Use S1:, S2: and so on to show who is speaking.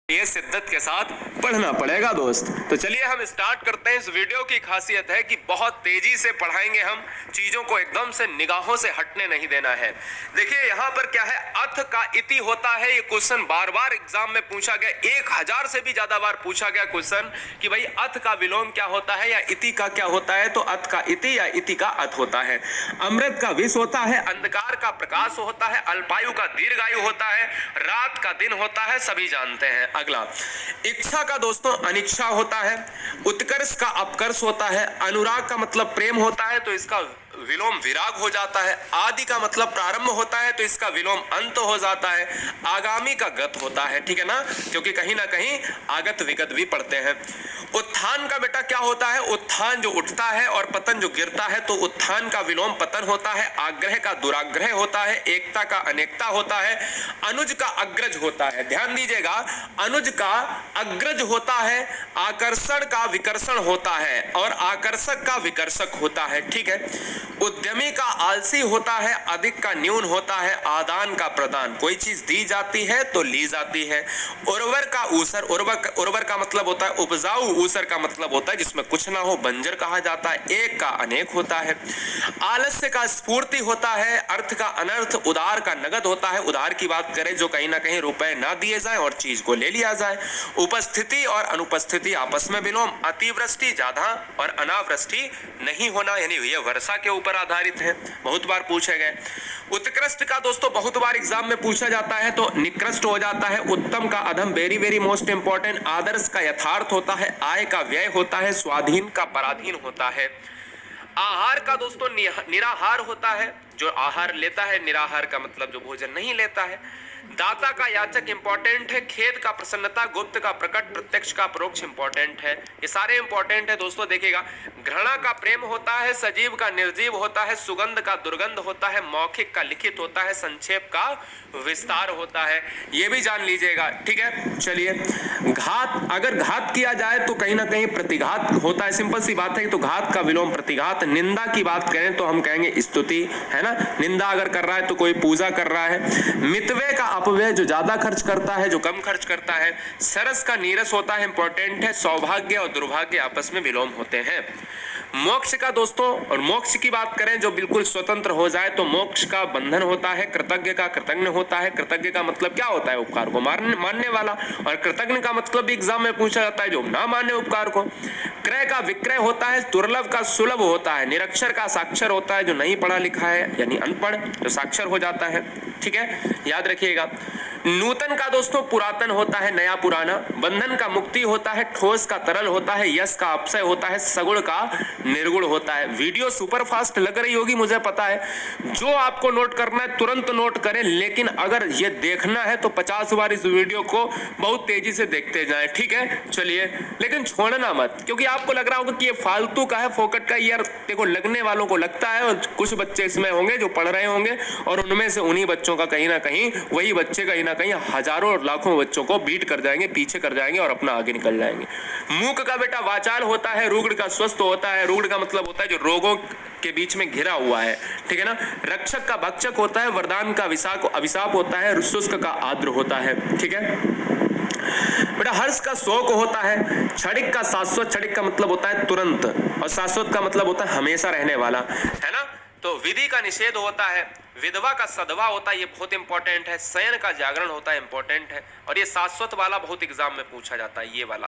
S1: ये शिद्दत के साथ पढ़ना पड़ेगा दोस्त। तो चलिए हम स्टार्ट करते हैं। इस वीडियो की खासियत है कि बहुत तेजी से पढ़ाएंगे हम, चीजों को एकदम से निगाहों से हटने नहीं देना है। देखिए यहाँ पर क्या है, अथ का इति होता है। ये क्वेश्चन बार बार एग्जाम में पूछा गया, 1000 से भी ज्यादा बार पूछा गया क्वेश्चन कि भाई अथ का विलोम क्या होता है या इति का क्या होता है। तो अथ का इति या इति का अथ होता है। अमृत का विष होता है, अंधकार का प्रकाश होता है, अल्पायु का दीर्घायु होता है, रात का दिन होता है, सभी जानते हैं। अगला, इच्छा का दोस्तों अनिच्छा होता है, उत्कर्ष का अपकर्ष होता है, अनुराग का मतलब प्रेम होता है तो इसका विलोम विराग हो जाता है, आदि का मतलब प्रारंभ होता है तो इसका विलोम अंत हो जाता है, आगामी का गत होता है, ठीक है ना, क्योंकि कहीं ना कहीं आगत विगत भी पढ़ते हैं। उत्थान का बेटा क्या होता है, उत्थान जो उठता है और पतन जो गिरता है, तो उत्थान का विलोम पतन होता है, आग्रह का दुराग्रह होता है, एकता का अनेकता होता है, अनुज का अग्रज होता है। ध्यान दीजिएगा, अनुज का अग्रज होता है, आकर्षण का विकर्षण होता है और आकर्षक का विकर्षक होता है, ठीक है। उद्यमी का आलसी होता है, अधिक का न्यून होता है, आदान का प्रदान, कोई चीज दी जाती है तो ली जाती है। उर्वर का ऊसर, उर्वर का मतलब होता है उपजाऊ, ऊसर का मतलब होता है जिसमें कुछ ना हो, बंजर कहा जाता है। एक का अनेक होता है। आलस्य का स्फूर्ति होता है, अर्थ का अनर्थ, उधार का नगद होता है। उधार की बात करें जो कहीं ना कहीं रुपए ना दिए जाए और चीज को ले लिया जाए। उपस्थिति और अनुपस्थिति आपस में विलोम, अतिवृष्टि ज्यादा और अनावृष्टि नहीं होना, यानी यह वर्षा के ऊपर आधारित है, बहुत बार पूछे गए। उत्कृष्ट का दोस्तों बहुत बार एग्जाम में पूछा जाता है तो निकृष्ट हो जाता है। उत्तम का अधम, वेरी वेरी मोस्ट इंपॉर्टेंट। आदर्श का यथार्थ होता है, आय का व्यय होता है, स्वाधीन का पराधीन होता है। आहार का दोस्तों निराहार होता है, जो आहार लेता है, निराहार का मतलब जो भोजन नहीं लेता है। दाता का याचक इंपॉर्टेंट है, खेद का प्रसन्नता, गुप्त का प्रकट, प्रत्यक्ष का परोक्ष इंपॉर्टेंट है। ये सारे इंपॉर्टेंट है दोस्तों। देखिएगा, घृणा का प्रेम होता है, सजीव का निर्जीव होता है, सुगंध का दुर्गंध होता है, मौखिक का लिखित होता है, संक्षेप का विस्तार होता है। ये भी जान लीजिएगा, ठीक है। चलिए, घात, अगर घात किया जाए तो कहीं ना कहीं प्रतिघात होता है, सिंपल सी बात है। तो घात का विलोम प्रतिघात। निंदा की बात करें तो हम कहेंगे स्तुति, है ना। निंदा अगर कर रहा है तो कोई पूजा कर रहा है। मितव्यय का अपव्यय, जो ज्यादा खर्च करता है, जो कम खर्च करता है। सरस का नीरस होता है, इंपॉर्टेंट है। सौभाग्य और दुर्भाग्य आपस में विलोम होते हैं। मोक्ष का दोस्तों, और मोक्ष की बात करें जो बिल्कुल स्वतंत्र हो जाए तो मोक्ष का बंधन होता है। कृतज्ञ का कृतज्ञ होता है। कृतज्ञ का मतलब क्या होता है, उपकार को मानने वाला। और कृतज्ञ का मतलब भी एग्जाम में पूछा जाता है, जो ना माने उपकार को। क्रय का विक्रय होता है, दुर्लभ का सुलभ होता है। निरक्षर का साक्षर होता है, जो नहीं पढ़ा लिखा है, यानी अनपढ़, जो साक्षर हो जाता है, ठीक है, याद रखिएगा। नूतन का दोस्तों पुरातन होता है, नया पुराना। बंधन का मुक्ति होता है, ठोस का तरल होता है, यश का अपसय होता है, सगुण का निर्गुण होता है। वीडियो सुपर फास्ट लग रही होगी, मुझे पता है। जो आपको नोट करना है तुरंत नोट करें, लेकिन अगर ये देखना है तो 50 बार इस वीडियो को बहुत तेजी से देखते जाएं, ठीक है। चलिए, लेकिन छोड़ना मत, क्योंकि आपको लग रहा होगा कि ये फालतू का है, फोकट का। यार देखो, लगने वालों को लगता है, और कुछ बच्चे इसमें होंगे जो पढ़ रहे होंगे, और उनमें से उन्हीं बच्चों का कहीं ना कहीं, वही बच्चे कहीं ना कहीं हजारों और लाखों बच्चों को बीट कर जाएंगे, पीछे कर जाएंगे और अपना आगे निकल जाएंगे। मूक का बेटा वाचाल होता है, रुग्ण का स्वस्थ होता है। रुग्ण का मतलब होता है जो रोगों के बीच में घिरा हुआ है, ठीक है ना। रक्षक का भक्षक होता है, वरदान का अभिशाप होता है, शुष्क का आर्द्र होता है, ठीक है बेटा। हर्ष का शोक होता है। क्षणिक का शाश्वत, क्षणिक का मतलब होता है तुरंत, और शाश्वत का मतलब होता है हमेशा रहने वाला, है ना। तो विधि का निषेध होता है, विधवा का सधवा होता है, ये बहुत इंपॉर्टेंट है। शयन का जागरण होता है, इंपॉर्टेंट है। और ये शाश्वत वाला बहुत एग्जाम में पूछा जाता है, ये वाला।